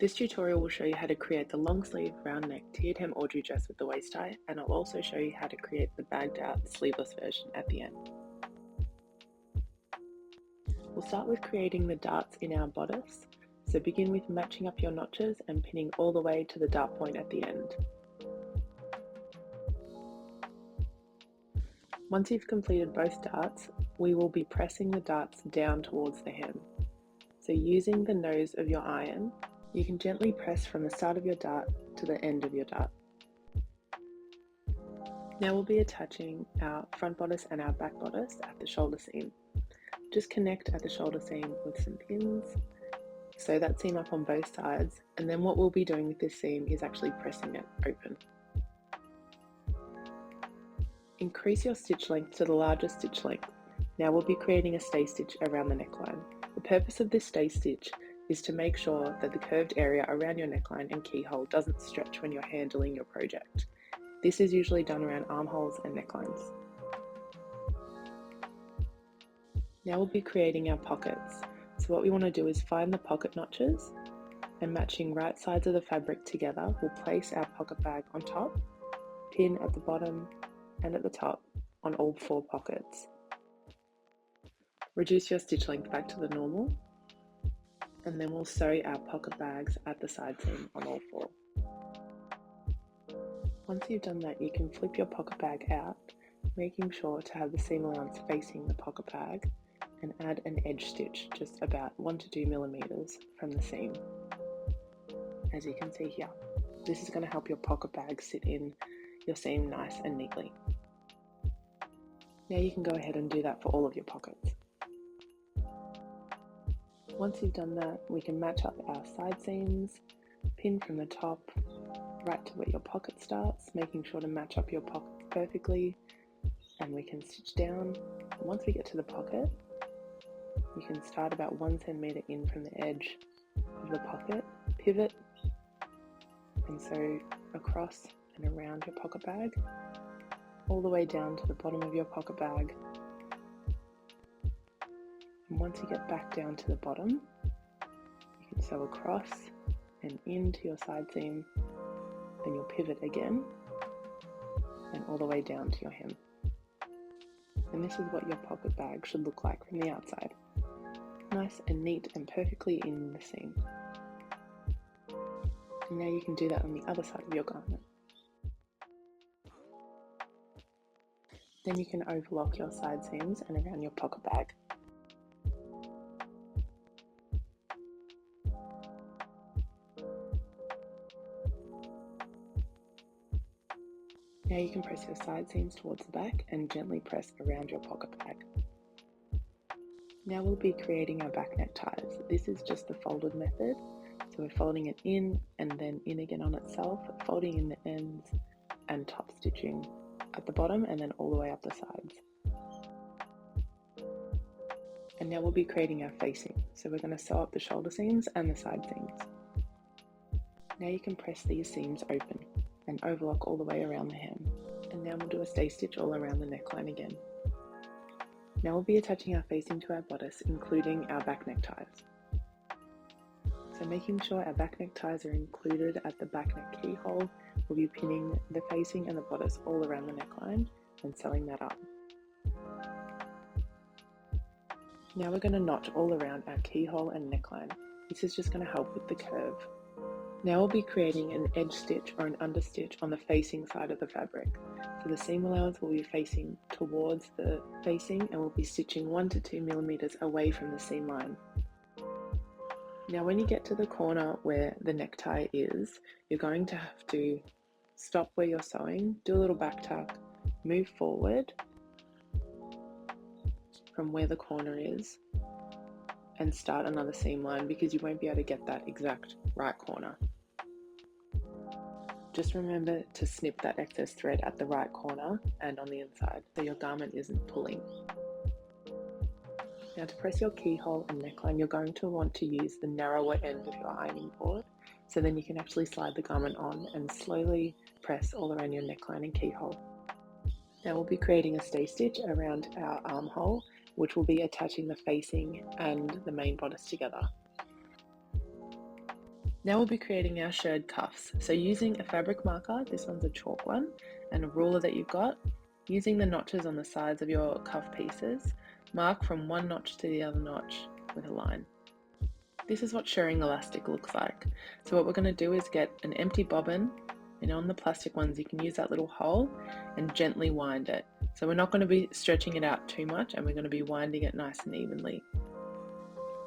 This tutorial will show you how to create the long sleeve round neck tiered hem Audrey dress with the waist tie, and I'll also show you how to create the bagged out sleeveless version at the end. We'll start with creating the darts in our bodice, so begin with matching up your notches and pinning all the way to the dart point at the end. Once you've completed both darts, we will be pressing the darts down towards the hem. So using the nose of your iron, you can gently press from the start of your dart to the end of your dart. Now we'll be attaching our front bodice and our back bodice at the shoulder seam. Just connect at the shoulder seam with some pins, sew that seam up on both sides, and then what we'll be doing with this seam is actually pressing it open. Increase your stitch length to the largest stitch length. Now we'll be creating a stay stitch around the neckline. The purpose of this stay stitch is to make sure that the curved area around your neckline and keyhole doesn't stretch when you're handling your project. This is usually done around armholes and necklines. Now we'll be creating our pockets. So what we want to do is find the pocket notches, and matching right sides of the fabric together, we'll place our pocket bag on top, pin at the bottom and at the top on all 4 pockets. Reduce your stitch length back to the normal, and then we'll sew our pocket bags at the side seam on all 4. Once you've done that, you can flip your pocket bag out, making sure to have the seam allowance facing the pocket bag, and add an edge stitch just about 1 to 2 millimeters from the seam. As you can see here, this is going to help your pocket bag sit in your seam nice and neatly. Now you can go ahead and do that for all of your pockets. Once you've done that, we can match up our side seams, pin from the top right to where your pocket starts, making sure to match up your pockets perfectly, and we can stitch down. Once we get to the pocket, you can start about 1 centimeter in from the edge of the pocket, pivot, and sew across and around your pocket bag, all the way down to the bottom of your pocket bag. And once you get back down to the bottom, you can sew across and into your side seam, then you'll pivot again, and all the way down to your hem. And this is what your pocket bag should look like from the outside. Nice and neat and perfectly in the seam. And now you can do that on the other side of your garment. Then you can overlock your side seams and around your pocket bag. Now you can press your side seams towards the back and gently press around your pocket bag. Now we'll be creating our back neck ties. This is just the folded method. So we're folding it in and then in again on itself, folding in the ends and top stitching at the bottom and then all the way up the sides. And now we'll be creating our facing. So we're going to sew up the shoulder seams and the side seams. Now you can press these seams open and overlock all the way around the hem. And now we'll do a stay stitch all around the neckline again. Now we'll be attaching our facing to our bodice, including our back neck ties. So making sure our back neck ties are included at the back neck keyhole, we'll be pinning the facing and the bodice all around the neckline and sewing that up. Now we're going to notch all around our keyhole and neckline. This is just going to help with the curve. Now we'll be creating an edge stitch or an understitch on the facing side of the fabric. So the seam allowance will be facing towards the facing and we'll be stitching 1 to 2 millimeters away from the seam line. Now when you get to the corner where the necktie is, you're going to have to stop where you're sewing, do a little back tuck, move forward from where the corner is and start another seam line because you won't be able to get that exact right corner. Just remember to snip that excess thread at the right corner and on the inside so your garment isn't pulling. Now to press your keyhole and neckline, you're going to want to use the narrower end of your ironing board, so then you can actually slide the garment on and slowly press all around your neckline and keyhole. Now we'll be creating a stay stitch around our armhole, which will be attaching the facing and the main bodice together. Now we'll be creating our shirred cuffs. So using a fabric marker, this one's a chalk one, and a ruler that you've got, using the notches on the sides of your cuff pieces, mark from one notch to the other notch with a line. This is what shirring elastic looks like. So what we're going to do is get an empty bobbin, and on the plastic ones you can use that little hole and gently wind it. So we're not going to be stretching it out too much, and we're going to be winding it nice and evenly.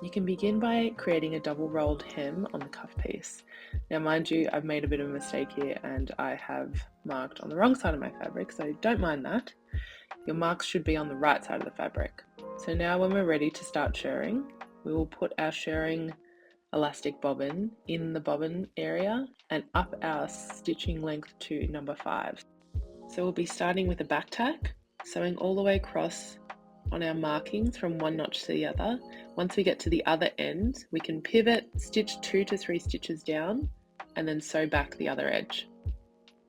You can begin by creating a double rolled hem on the cuff piece. Now mind you, I've made a bit of a mistake here and I have marked on the wrong side of my fabric, so don't mind that. Your marks should be on the right side of the fabric. So now when we're ready to start shirring, we will put our shirring elastic bobbin in the bobbin area and up our stitching length to number 5. So we'll be starting with a back tack, sewing all the way across on our markings from one notch to the other. Once we get to the other end, we can pivot, stitch 2 to 3 stitches down, and then sew back the other edge.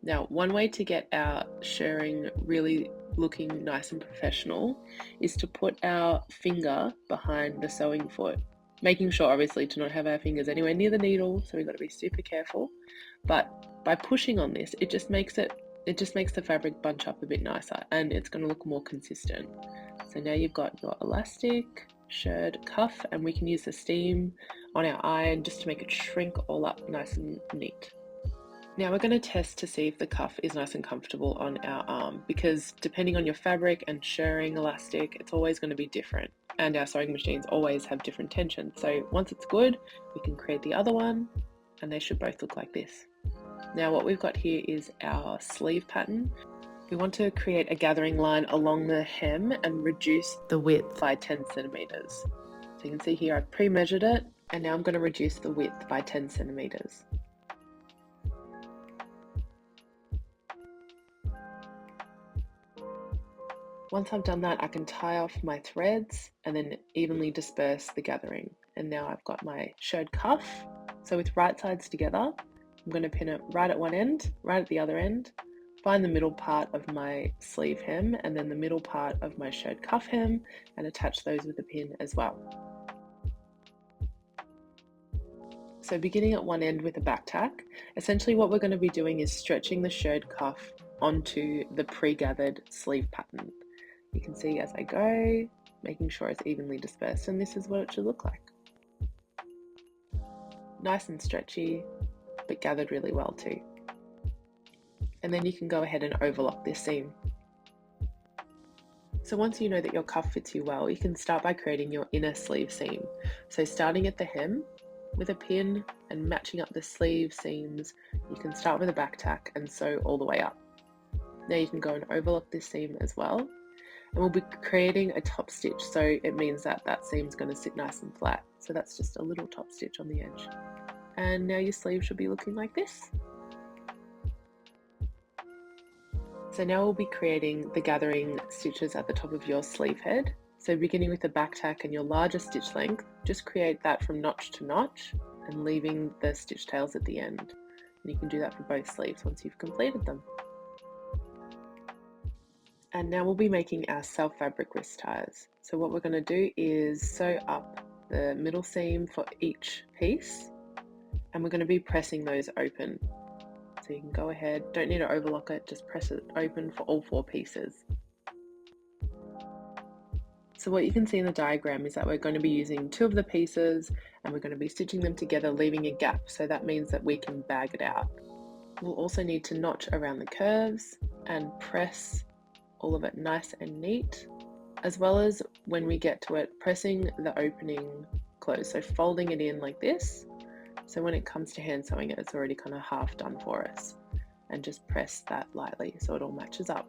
Now, one way to get our shirring really looking nice and professional is to put our finger behind the sewing foot, making sure obviously to not have our fingers anywhere near the needle, so we've got to be super careful. But by pushing on this, it just makes the fabric bunch up a bit nicer and it's going to look more consistent. So now you've got your elastic, shirred cuff, and we can use the steam on our iron just to make it shrink all up nice and neat. Now we're going to test to see if the cuff is nice and comfortable on our arm, because depending on your fabric and shirring elastic, it's always going to be different, and our sewing machines always have different tensions. So once it's good, we can create the other one, and they should both look like this. Now what we've got here is our sleeve pattern. We want to create a gathering line along the hem and reduce the width by 10 centimeters. So you can see here I've pre-measured it, and now I'm going to reduce the width by 10 centimeters. Once I've done that, I can tie off my threads and then evenly disperse the gathering. And now I've got my shirred cuff. So with right sides together, I'm going to pin it right at one end, right at the other end, find the middle part of my sleeve hem and then the middle part of my shirred cuff hem, and attach those with a pin as well. So beginning at one end with a back tack, essentially what we're going to be doing is stretching the shirred cuff onto the pre-gathered sleeve pattern. You can see as I go, making sure it's evenly dispersed, and this is what it should look like. Nice and stretchy, but gathered really well too. And then you can go ahead and overlock this seam. So once you know that your cuff fits you well, you can start by creating your inner sleeve seam. So starting at the hem with a pin and matching up the sleeve seams, you can start with a back tack and sew all the way up. Now you can go and overlock this seam as well. And we'll be creating a top stitch, so it means that that seam's going to sit nice and flat. So that's just a little top stitch on the edge. And now your sleeve should be looking like this. So now we'll be creating the gathering stitches at the top of your sleeve head. So beginning with the back tack and your larger stitch length, just create that from notch to notch and leaving the stitch tails at the end. And you can do that for both sleeves once you've completed them. And now we'll be making our self fabric wrist ties. So what we're going to do is sew up the middle seam for each piece, and we're going to be pressing those open. So you can go ahead, don't need to overlock it, just press it open for all 4 pieces. So what you can see in the diagram is that we're going to be using 2 of the pieces and we're going to be stitching them together, leaving a gap, so that means that we can bag it out. We'll also need to notch around the curves and press all of it nice and neat, as well as when we get to it, pressing the opening close, so folding it in like this, so when it comes to hand sewing it, it's already kind of half done for us, and just press that lightly so it all matches up.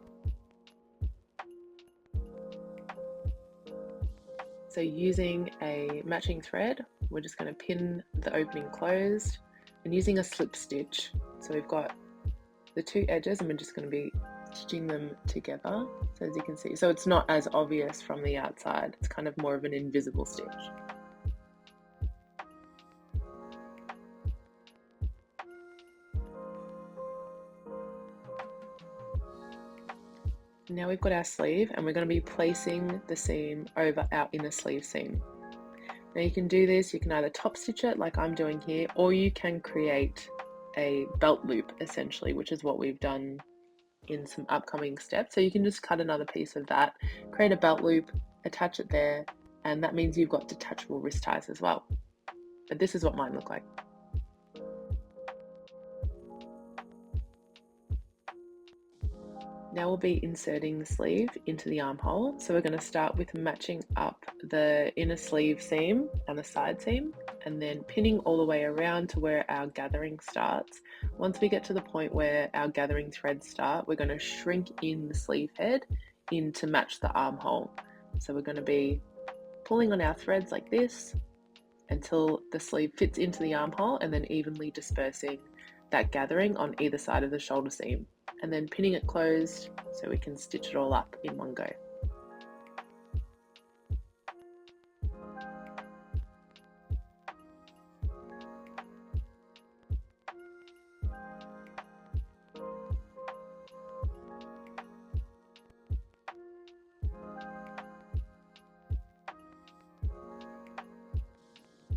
So using a matching thread, we're just going to pin the opening closed and using a slip stitch. So we've got the 2 edges and we're just going to be stitching them together, so as you can see, so it's not as obvious from the outside, it's kind of more of an invisible stitch. Now we've got our sleeve and we're going to be placing the seam over our inner sleeve seam. Now you can do this, you can either top stitch it like I'm doing here, or you can create a belt loop essentially, which is what we've done in some upcoming steps. So you can just cut another piece of that, create a belt loop, attach it there, and that means you've got detachable wrist ties as well. But this is what mine look like. Now we'll be inserting the sleeve into the armhole. So we're going to start with matching up the inner sleeve seam and the side seam, and then pinning all the way around to where our gathering starts. Once we get to the point where our gathering threads start, we're going to shrink in the sleeve head in to match the armhole. So we're going to be pulling on our threads like this until the sleeve fits into the armhole, and then evenly dispersing that gathering on either side of the shoulder seam, and then pinning it closed so we can stitch it all up in one go.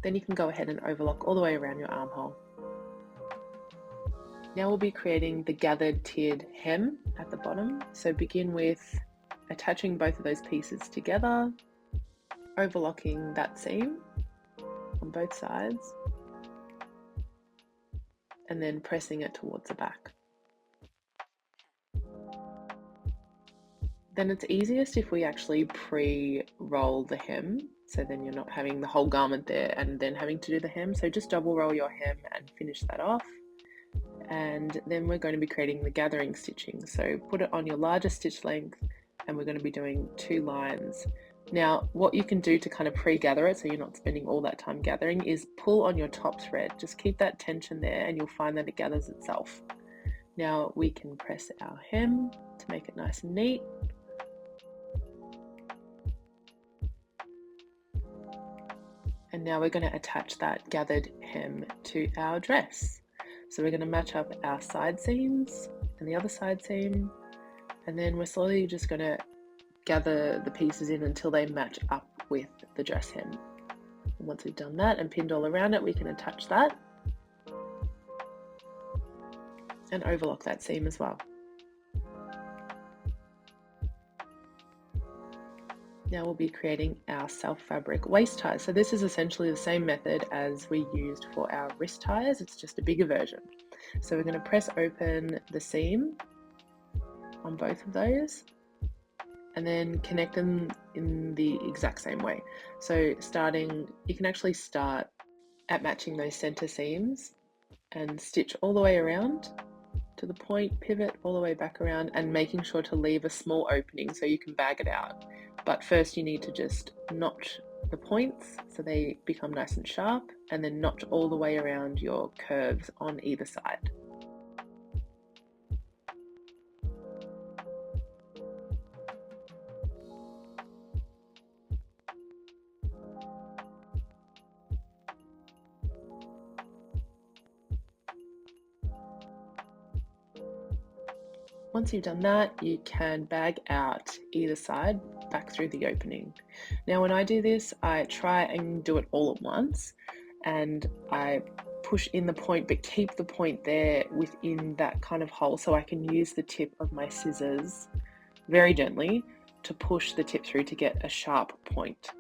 Then you can go ahead and overlock all the way around your armhole. Now we'll be creating the gathered tiered hem at the bottom. So begin with attaching both of those pieces together, overlocking that seam on both sides, and then pressing it towards the back. Then it's easiest if we actually pre-roll the hem, so then you're not having the whole garment there and then having to do the hem. So just double roll your hem and finish that off. And then we're going to be creating the gathering stitching. So put it on your largest stitch length, and we're going to be doing 2 lines. Now what you can do to kind of pre-gather it so you're not spending all that time gathering is pull on your top thread. Just keep that tension there and you'll find that it gathers itself. Now we can press our hem to make it nice and neat. And now we're going to attach that gathered hem to our dress. So we're going to match up our side seams and the other side seam, and then we're slowly just going to gather the pieces in until they match up with the dress hem. And once we've done that and pinned all around it, we can attach that and overlock that seam as well. Now we'll be creating our self fabric waist ties. So this is essentially the same method as we used for our wrist ties, it's just a bigger version. So we're going to press open the seam on both of those and then connect them in the exact same way. So you can actually start at matching those center seams and stitch all the way around to the point, pivot all the way back around, and making sure to leave a small opening so you can bag it out. But first you need to just notch the points so they become nice and sharp, and then notch all the way around your curves on either side. Once you've done that, you can bag out either side back through the opening. Now when I do this, I try and do it all at once, and I push in the point but keep the point there within that kind of hole, so I can use the tip of my scissors very gently to push the tip through to get a sharp point.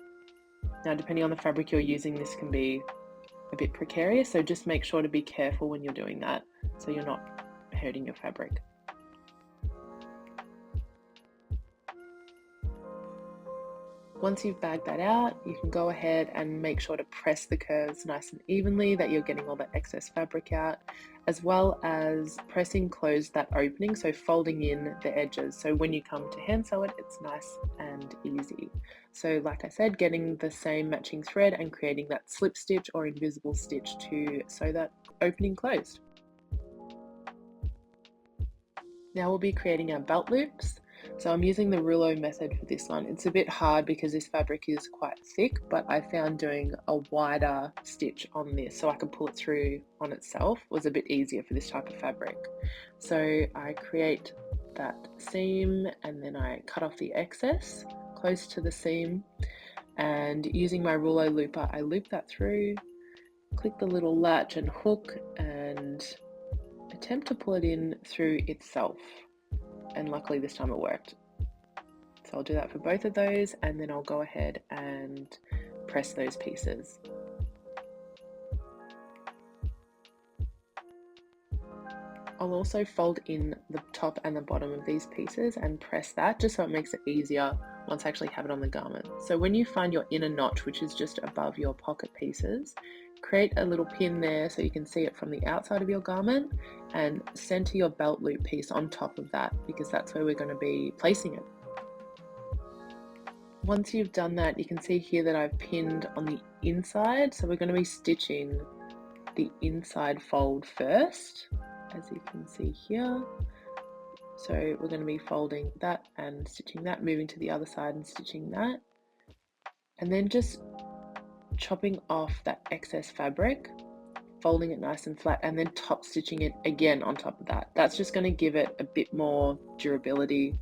Now depending on the fabric you're using, this can be a bit precarious, so just make sure to be careful when you're doing that so you're not hurting your fabric. Once you've bagged that out, you can go ahead and make sure to press the curves nice and evenly, that you're getting all the excess fabric out, as well as pressing close that opening, so folding in the edges. So when you come to hand sew it, it's nice and easy. So like I said, getting the same matching thread and creating that slip stitch or invisible stitch to sew that opening closed. Now we'll be creating our belt loops. So I'm using the rouleau method for this one. It's a bit hard because this fabric is quite thick, but I found doing a wider stitch on this so I could pull it through on itself was a bit easier for this type of fabric. So I create that seam and then I cut off the excess close to the seam, and using my ruler looper, I loop that through, click the little latch and hook, and attempt to pull it in through itself. And luckily this time it worked. So I'll do that for both of those, and then I'll go ahead and press those pieces. I'll also fold in the top and the bottom of these pieces and press that just so it makes it easier once I actually have it on the garment. So when you find your inner notch, which is just above your pocket pieces, create a little pin there so you can see it from the outside of your garment, and center your belt loop piece on top of that, because that's where we're going to be placing it. Once you've done that, you can see here that I've pinned on the inside, so we're going to be stitching the inside fold first, as you can see here. So we're going to be folding that and stitching that, moving to the other side and stitching that, and then just chopping off that excess fabric, folding it nice and flat, and then top stitching it again on top of that. That's just going to give it a bit more durability,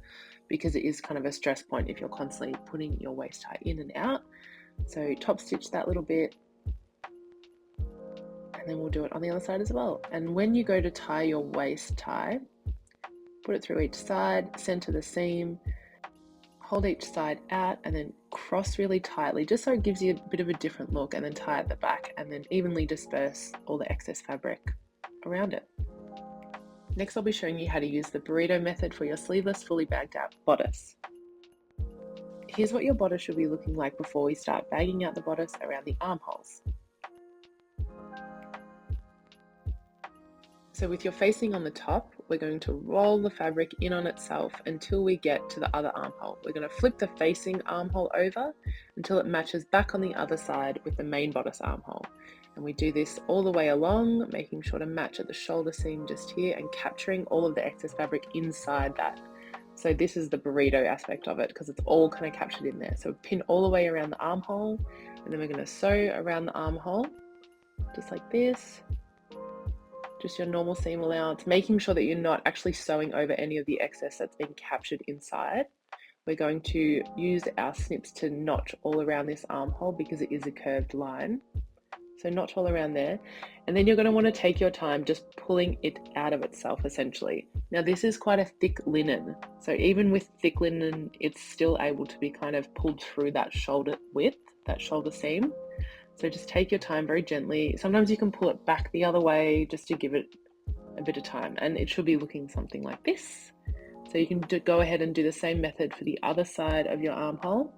because it is kind of a stress point if you're constantly putting your waist tie in and out. So top stitch that little bit, and then we'll do it on the other side as well. And when you go to tie your waist tie, put it through each side, center the seam, hold each side out, and then cross really tightly just so it gives you a bit of a different look, and then tie at the back, and then evenly disperse all the excess fabric around it. Next, I'll be showing you how to use the burrito method for your sleeveless, fully bagged out bodice. Here's what your bodice should be looking like before we start bagging out the bodice around the armholes. So with your facing on the top, we're going to roll the fabric in on itself until we get to the other armhole. We're going to flip the facing armhole over until it matches back on the other side with the main bodice armhole. And we do this all the way along, making sure to match at the shoulder seam just here and capturing all of the excess fabric inside that. So this is the burrito aspect of it, because it's all kind of captured in there. So pin all the way around the armhole, and then we're going to sew around the armhole, just like this. Just your normal seam allowance, making sure that you're not actually sewing over any of the excess that's been captured inside. We're going to use our snips to notch all around this armhole because it is a curved line. So notch all around there, and then you're going to want to take your time just pulling it out of itself essentially. Now this is quite a thick linen, so even with thick linen it's still able to be kind of pulled through that shoulder width, that shoulder seam. So just take your time very gently. Sometimes you can pull it back the other way just to give it a bit of time, and it should be looking something like this. So you can go ahead and do the same method for the other side of your armhole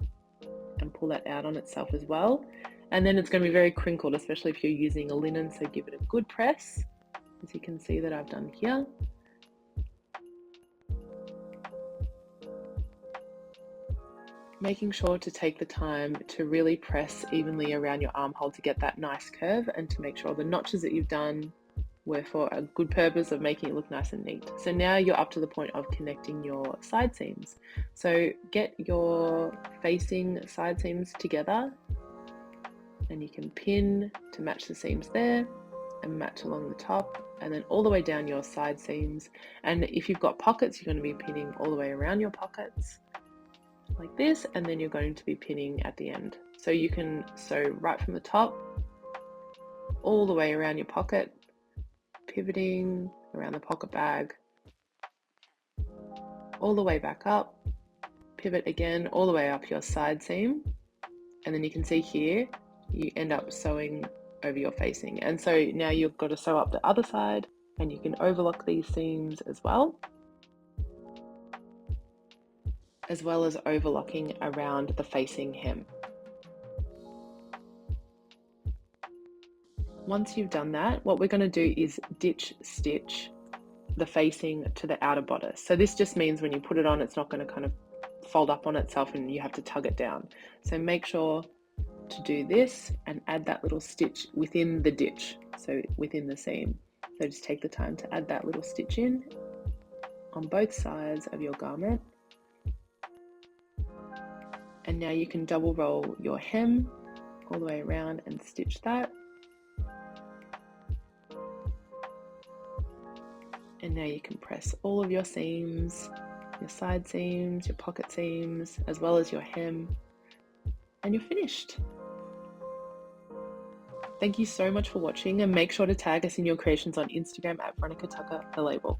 and pull that out on itself as well. And then it's going to be very crinkled, especially if you're using a linen, so give it a good press, as you can see that I've done here. Making sure to take the time to really press evenly around your armhole to get that nice curve, and to make sure the notches that you've done were for a good purpose of making it look nice and neat. So now you're up to the point of connecting your side seams. So get your facing side seams together, and you can pin to match the seams there and match along the top, and then all the way down your side seams. And if you've got pockets, you're going to be pinning all the way around your pockets like this, and then you're going to be pinning at the end. So you can sew right from the top all the way around your pocket, pivoting around the pocket bag, all the way back up, pivot again all the way up your side seam, and then you can see here you end up sewing over your facing. And so now you've got to sew up the other side, and you can overlock these seams as well as overlocking around the facing hem. Once you've done that, what we're going to do is ditch stitch the facing to the outer bodice. So this just means when you put it on, it's not going to kind of fold up on itself and you have to tug it down. So make sure to do this and add that little stitch within the ditch, so within the seam. So just take the time to add that little stitch in on both sides of your garment. And now you can double roll your hem all the way around and stitch that. And now you can press all of your seams, your side seams, your pocket seams, as well as your hem and you're finished. Thank you so much for watching, and make sure to tag us in your creations on Instagram at Veronica Tucker, the label.